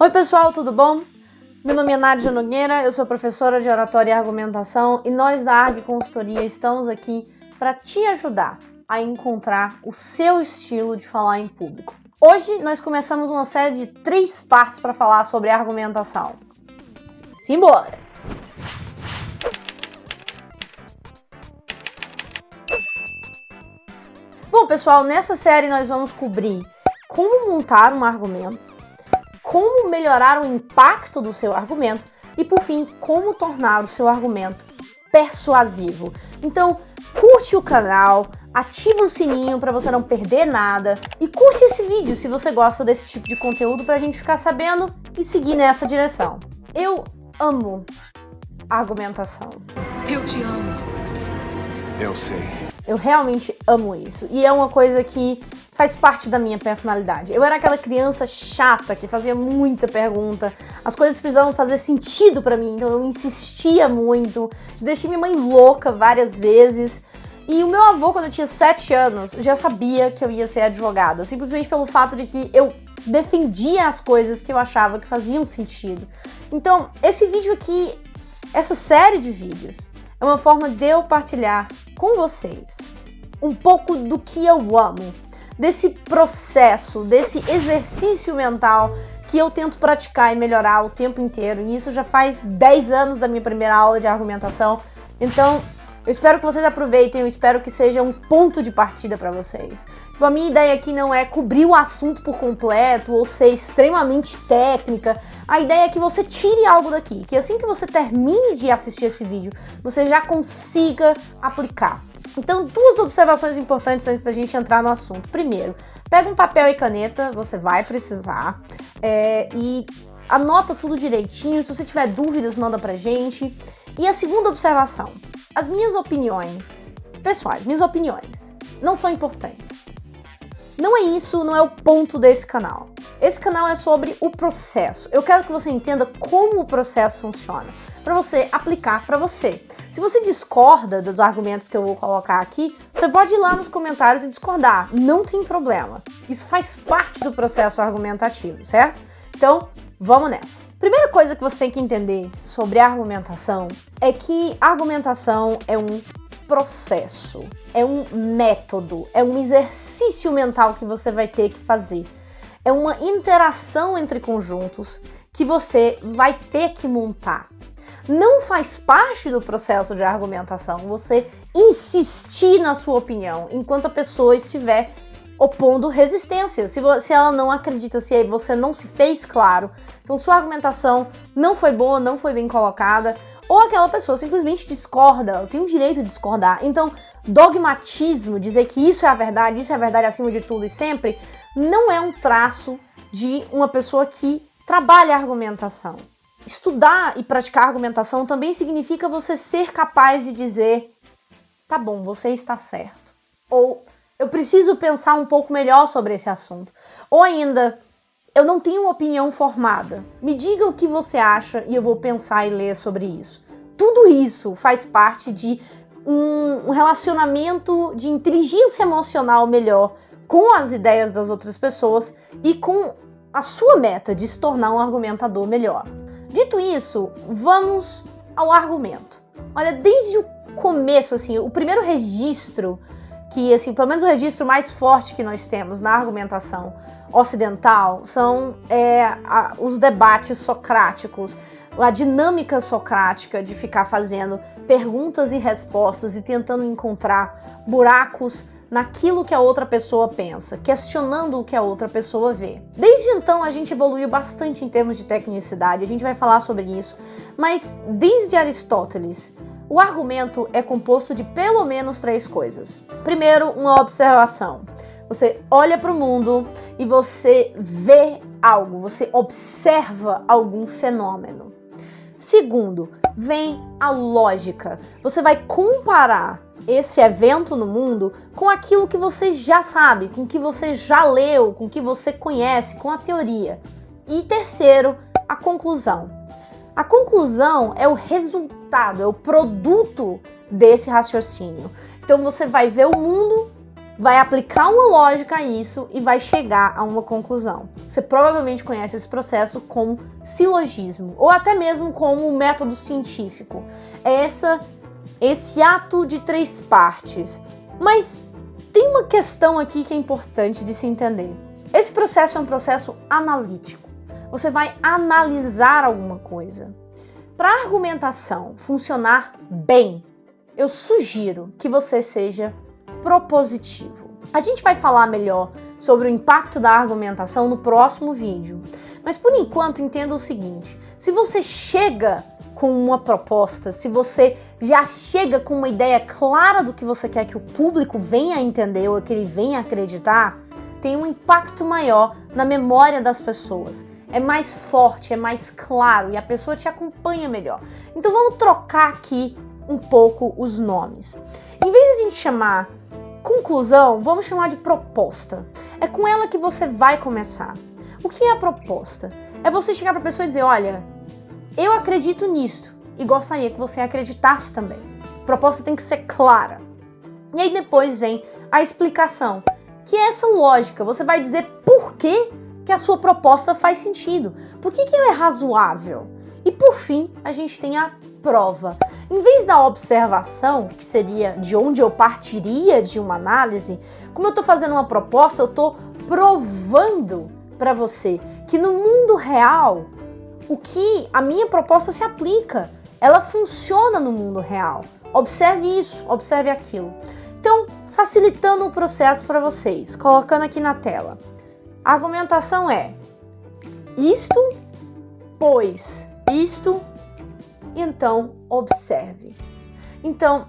Oi pessoal, tudo bom? Meu nome é Nádia Nogueira, eu sou professora de Oratória e Argumentação e nós da ARG Consultoria estamos aqui para te ajudar a encontrar o seu estilo de falar em público. Hoje nós começamos uma série de 3 partes para falar sobre argumentação. Simbora! Bom pessoal, nessa série nós vamos cobrir como montar um argumento, como melhorar o impacto do seu argumento e, por fim, como tornar o seu argumento persuasivo. Então, curte o canal, ativa o sininho para você não perder nada e curte esse vídeo se você gosta desse tipo de conteúdo para a gente ficar sabendo e seguir nessa direção. Eu amo argumentação. Eu te amo. Eu sei. Eu realmente amo isso e é uma coisa que faz parte da minha personalidade. Eu era aquela criança chata que fazia muita pergunta, as coisas precisavam fazer sentido pra mim, então eu insistia muito, deixei minha mãe louca várias vezes. E o meu avô, quando eu tinha 7 anos, já sabia que eu ia ser advogada, simplesmente pelo fato de que eu defendia as coisas que eu achava que faziam sentido. Então, esse vídeo aqui, essa série de vídeos, é uma forma de eu partilhar com vocês um pouco do que eu amo, desse processo, desse exercício mental que eu tento praticar e melhorar o tempo inteiro. E isso já faz 10 anos da minha primeira aula de argumentação. Então, eu espero que vocês aproveitem, eu espero que seja um ponto de partida para vocês. Tipo, a minha ideia aqui não é cobrir o assunto por completo ou ser extremamente técnica. A ideia é que você tire algo daqui, que assim que você termine de assistir esse vídeo, você já consiga aplicar. Então, 2 observações importantes antes da gente entrar no assunto. Primeiro, pega um papel e caneta, você vai precisar, e anota tudo direitinho. Se você tiver dúvidas, manda pra gente. E a segunda observação, as minhas opiniões pessoais, minhas opiniões, não são importantes. Não é isso, não é o ponto desse canal. Esse canal é sobre o processo. Eu quero que você entenda como o processo funciona, para você aplicar para você. Se você discorda dos argumentos que eu vou colocar aqui, você pode ir lá nos comentários e discordar. Não tem problema. Isso faz parte do processo argumentativo, certo? Então, vamos nessa. Primeira coisa que você tem que entender sobre argumentação é que argumentação é um processo, é um método, é um exercício mental que você vai ter que fazer. É uma interação entre conjuntos que você vai ter que montar. Não faz parte do processo de argumentação você insistir na sua opinião enquanto a pessoa estiver opondo resistência. Se ela não acredita, se você não se fez claro, então sua argumentação não foi boa, não foi bem colocada, ou aquela pessoa simplesmente discorda, ela tem o direito de discordar. Então, dogmatismo, dizer que isso é a verdade acima de tudo e sempre, não é um traço de uma pessoa que trabalha a argumentação. Estudar e praticar argumentação também significa você ser capaz de dizer: tá bom, você está certo. Ou eu preciso pensar um pouco melhor sobre esse assunto. Ou ainda, eu não tenho uma opinião formada. Me diga o que você acha e eu vou pensar e ler sobre isso. Tudo isso faz parte de um relacionamento de inteligência emocional melhor com as ideias das outras pessoas e com a sua meta de se tornar um argumentador melhor. Dito isso, vamos ao argumento. Olha, desde o começo, assim, o primeiro registro que, assim, pelo menos o registro mais forte que nós temos na argumentação ocidental são os debates socráticos, a dinâmica socrática de ficar fazendo perguntas e respostas e tentando encontrar buracos naquilo que a outra pessoa pensa, questionando o que a outra pessoa vê. Desde então a gente evoluiu bastante em termos de tecnicidade, a gente vai falar sobre isso, mas desde Aristóteles, o argumento é composto de pelo menos 3 coisas. Primeiro, uma observação. Você olha para o mundo e você vê algo, você observa algum fenômeno. Segundo, vem a lógica. Você vai comparar esse evento no mundo com aquilo que você já sabe, com o que você já leu, com o que você conhece, com a teoria. E terceiro, a conclusão. A conclusão é o resultado, é o produto desse raciocínio. Então você vai ver o mundo vai aplicar uma lógica a isso e vai chegar a uma conclusão. Você provavelmente conhece esse processo como silogismo, ou até mesmo como método científico. É esse ato de 3 partes. Mas tem uma questão aqui que é importante de se entender. Esse processo é um processo analítico. Você vai analisar alguma coisa. Para a argumentação funcionar bem, eu sugiro que você seja propositivo. A gente vai falar melhor sobre o impacto da argumentação no próximo vídeo. Mas por enquanto, entenda o seguinte: se você chega com uma proposta, se você já chega com uma ideia clara do que você quer que o público venha a entender ou que ele venha a acreditar, tem um impacto maior na memória das pessoas. É mais forte, é mais claro e a pessoa te acompanha melhor. Então vamos trocar aqui um pouco os nomes. Em vez de a gente chamar conclusão, vamos chamar de proposta. É com ela que você vai começar. O que é a proposta? É você chegar para a pessoa e dizer: olha, eu acredito nisto e gostaria que você acreditasse também. A proposta tem que ser clara. E aí depois vem a explicação, que é essa lógica. Você vai dizer por que a sua proposta faz sentido. Por que ela é razoável? E por fim, a gente tem a prova. Em vez da observação, que seria de onde eu partiria de uma análise, como eu estou fazendo uma proposta, eu estou provando para você que no mundo real, o que a minha proposta se aplica. Ela funciona no mundo real. Observe isso, observe aquilo. Então, facilitando o processo para vocês, colocando aqui na tela. A argumentação é isto, pois isto, e então observe. Então,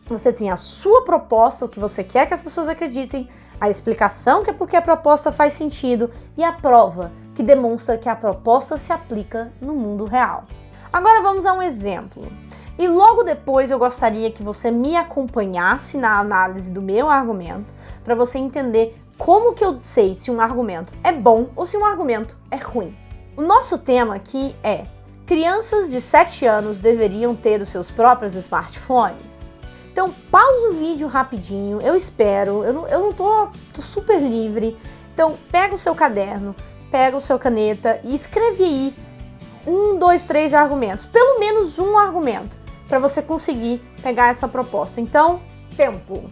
você tem a sua proposta, o que você quer que as pessoas acreditem, a explicação, que é porque a proposta faz sentido, e a prova, que demonstra que a proposta se aplica no mundo real. Agora vamos a um exemplo. E logo depois eu gostaria que você me acompanhasse na análise do meu argumento, para você entender como que eu sei se um argumento é bom ou se um argumento é ruim. O nosso tema aqui é: crianças de 7 anos deveriam ter os seus próprios smartphones? Então pausa o vídeo rapidinho, eu espero, eu não tô super livre. Então pega o seu caderno, pega o seu caneta e escreve aí 1, 2, 3 argumentos, pelo menos um argumento, para você conseguir pegar essa proposta. Então, tempo!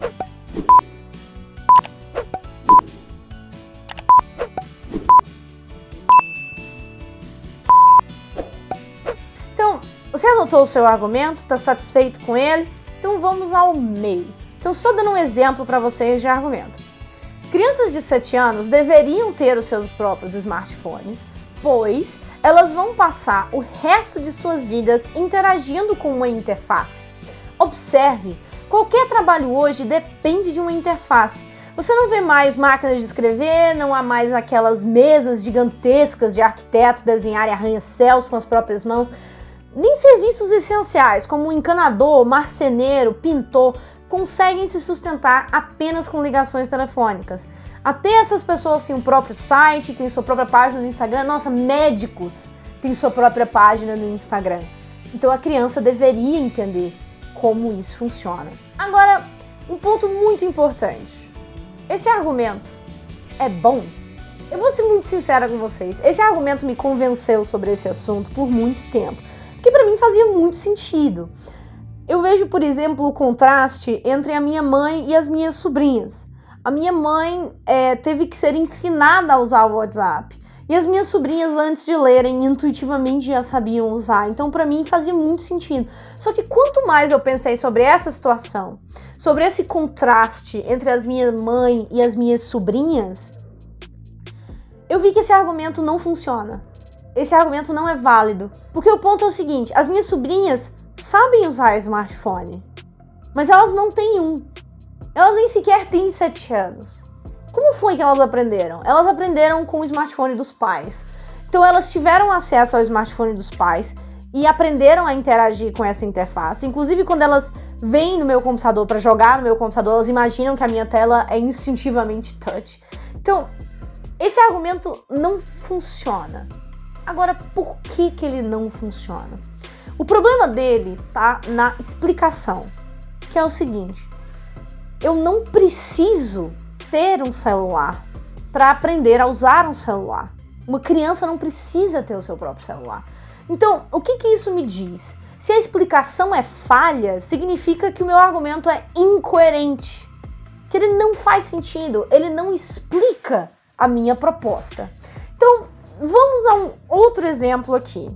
Então, você anotou o seu argumento? Está satisfeito com ele? Então vamos ao meio. Então, só dando um exemplo para vocês de argumento. Crianças de 7 anos deveriam ter os seus próprios smartphones, pois elas vão passar o resto de suas vidas interagindo com uma interface. Observe, qualquer trabalho hoje depende de uma interface. Você não vê mais máquinas de escrever, não há mais aquelas mesas gigantescas de arquiteto desenharem arranha-céus com as próprias mãos. Nem serviços essenciais, como um encanador, marceneiro, pintor, conseguem se sustentar apenas com ligações telefônicas. Até essas pessoas têm o próprio site, têm sua própria página no Instagram. Nossa, médicos têm sua própria página no Instagram. Então a criança deveria entender como isso funciona. Agora, um ponto muito importante. Esse argumento é bom? Eu vou ser muito sincera com vocês. Esse argumento me convenceu sobre esse assunto por muito tempo, porque para mim fazia muito sentido. Eu vejo, por exemplo, o contraste entre a minha mãe e as minhas sobrinhas. A minha mãe teve que ser ensinada a usar o WhatsApp. E as minhas sobrinhas, antes de lerem, intuitivamente já sabiam usar. Então, para mim, fazia muito sentido. Só que quanto mais eu pensei sobre essa situação, sobre esse contraste entre as minha mãe e as minhas sobrinhas, eu vi que esse argumento não funciona. Esse argumento não é válido. Porque o ponto é o seguinte: as minhas sobrinhas sabem usar smartphone, mas elas não têm um. Elas nem sequer têm 7 anos. Como foi que elas aprenderam? Elas aprenderam com o smartphone dos pais. Então elas tiveram acesso ao smartphone dos pais e aprenderam a interagir com essa interface. Inclusive, quando elas vêm no meu computador para jogar no meu computador, elas imaginam que a minha tela é instintivamente touch. Então, esse argumento não funciona. Agora, por que ele não funciona? O problema dele tá na explicação, que é o seguinte: eu não preciso ter um celular para aprender a usar um celular. Uma criança não precisa ter o seu próprio celular. Então, o que isso me diz? Se a explicação é falha, significa que o meu argumento é incoerente, que ele não faz sentido, ele não explica a minha proposta. Então, vamos a um outro exemplo aqui.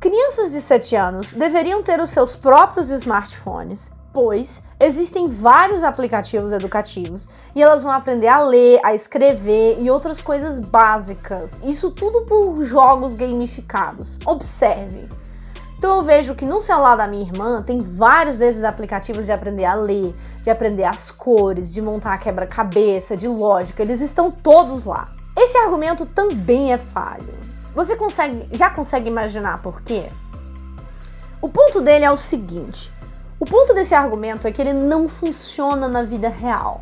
Crianças de 7 anos deveriam ter os seus próprios smartphones, pois existem vários aplicativos educativos e elas vão aprender a ler, a escrever e outras coisas básicas. Isso tudo por jogos gamificados. Observe. Então eu vejo que no celular da minha irmã tem vários desses aplicativos de aprender a ler, de aprender as cores, de montar quebra-cabeça, de lógica. Eles estão todos lá. Esse argumento também é falho. Você já consegue imaginar por quê? O ponto dele é o seguinte. O ponto desse argumento é que ele não funciona na vida real.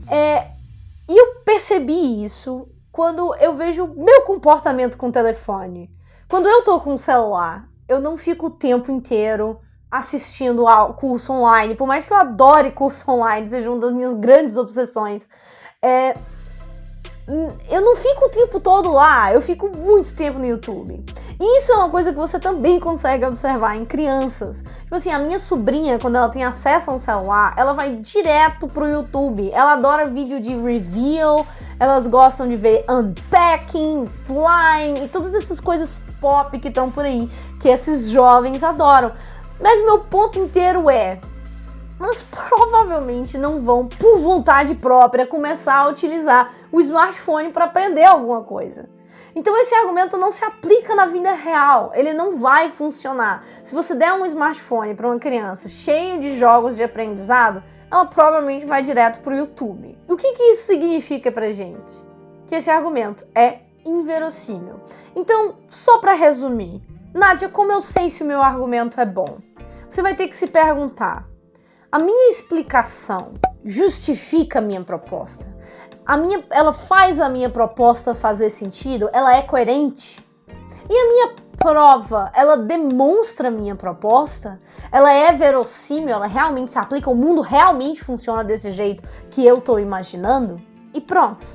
E eu percebi isso quando eu vejo meu comportamento com o telefone. Quando eu tô com o celular, eu não fico o tempo inteiro assistindo ao curso online. Por mais que eu adore curso online, seja uma das minhas grandes obsessões, eu não fico o tempo todo lá, eu fico muito tempo no YouTube. E isso é uma coisa que você também consegue observar em crianças. Tipo assim, a minha sobrinha, quando ela tem acesso a um celular, ela vai direto pro YouTube. Ela adora vídeo de reveal, elas gostam de ver unpacking, slime e todas essas coisas pop que estão por aí, que esses jovens adoram. Mas o meu ponto inteiro elas provavelmente não vão, por vontade própria, começar a utilizar o smartphone para aprender alguma coisa. Então esse argumento não se aplica na vida real, ele não vai funcionar. Se você der um smartphone para uma criança cheio de jogos de aprendizado, ela provavelmente vai direto para o YouTube. O que isso significa pra gente? Que esse argumento é inverossímil. Então, só para resumir, Nádia, como eu sei se o meu argumento é bom? Você vai ter que se perguntar: a minha explicação justifica a minha proposta? Ela faz a minha proposta fazer sentido? Ela é coerente? E a minha prova, ela demonstra a minha proposta? Ela é verossímil? Ela realmente se aplica? O mundo realmente funciona desse jeito que eu estou imaginando? E pronto.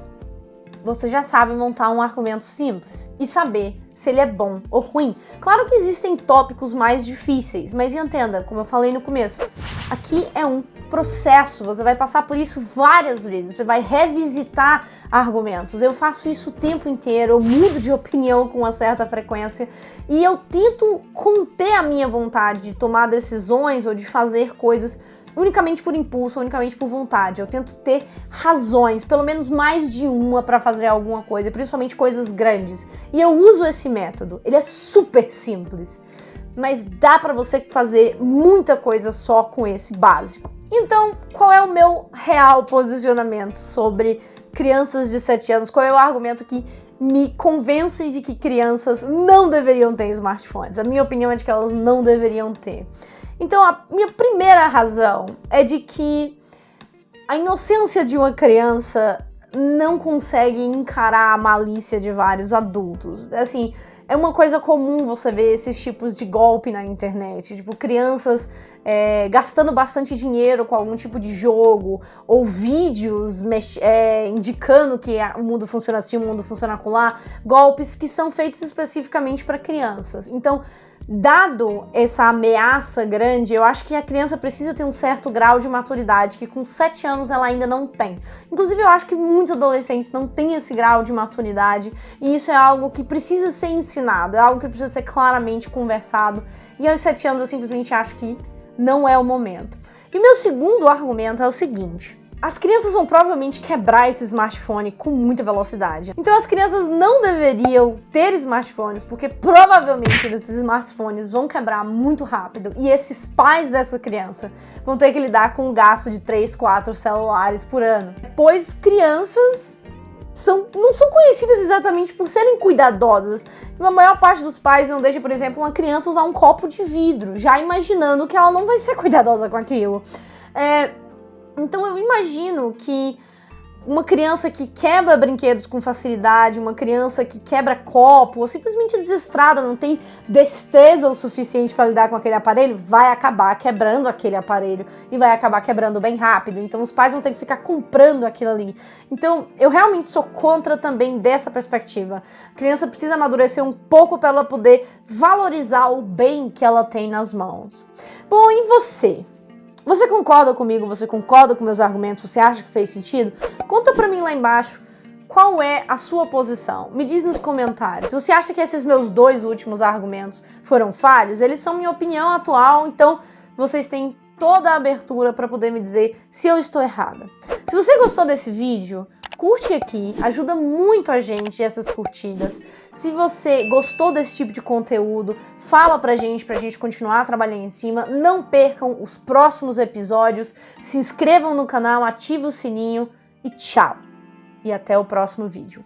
Você já sabe montar um argumento simples e saber se ele é bom ou ruim. Claro que existem tópicos mais difíceis, mas entenda, como eu falei no começo, aqui é um processo, você vai passar por isso várias vezes, você vai revisitar argumentos. Eu faço isso o tempo inteiro, eu mudo de opinião com uma certa frequência e eu tento conter a minha vontade de tomar decisões ou de fazer coisas unicamente por impulso, unicamente por vontade. Eu tento ter razões, pelo menos mais de uma, para fazer alguma coisa, principalmente coisas grandes. E eu uso esse método. Ele é super simples, mas dá para você fazer muita coisa só com esse básico. Então, qual é o meu real posicionamento sobre crianças de 7 anos? Qual é o argumento que me convence de que crianças não deveriam ter smartphones? A minha opinião é de que elas não deveriam ter. Então, a minha primeira razão é de que a inocência de uma criança não consegue encarar a malícia de vários adultos. Assim, é uma coisa comum você ver esses tipos de golpe na internet. Tipo, crianças gastando bastante dinheiro com algum tipo de jogo, ou vídeos indicando que o mundo funciona assim, o mundo funciona acolá. Golpes que são feitos especificamente para crianças. Então, dado essa ameaça grande, eu acho que a criança precisa ter um certo grau de maturidade que com 7 anos ela ainda não tem. Inclusive, eu acho que muitos adolescentes não têm esse grau de maturidade e isso é algo que precisa ser ensinado, é algo que precisa ser claramente conversado. E aos 7 anos eu simplesmente acho que não é o momento. E o meu segundo argumento é o seguinte: as crianças vão provavelmente quebrar esse smartphone com muita velocidade. Então as crianças não deveriam ter smartphones, porque provavelmente esses smartphones vão quebrar muito rápido. E esses pais dessa criança vão ter que lidar com um gasto de 3, 4 celulares por ano. Pois crianças não são conhecidas exatamente por serem cuidadosas. A maior parte dos pais não deixa, por exemplo, uma criança usar um copo de vidro, já imaginando que ela não vai ser cuidadosa com aquilo. Então eu imagino que uma criança que quebra brinquedos com facilidade, uma criança que quebra copo, ou simplesmente desestrada, não tem destreza o suficiente para lidar com aquele aparelho, vai acabar quebrando aquele aparelho e vai acabar quebrando bem rápido. Então os pais vão ter que ficar comprando aquilo ali. Então eu realmente sou contra também dessa perspectiva. A criança precisa amadurecer um pouco para ela poder valorizar o bem que ela tem nas mãos. Bom, e você? Você concorda comigo? Você concorda com meus argumentos? Você acha que fez sentido? Conta pra mim lá embaixo qual é a sua posição. Me diz nos comentários. Você acha que esses meus 2 últimos argumentos foram falhos? Eles são minha opinião atual, então vocês têm toda a abertura para poder me dizer se eu estou errada. Se você gostou desse vídeo, curte aqui, ajuda muito a gente essas curtidas. Se você gostou desse tipo de conteúdo, fala pra gente continuar trabalhando em cima. Não percam os próximos episódios, se inscrevam no canal, ativem o sininho e tchau! E até o próximo vídeo.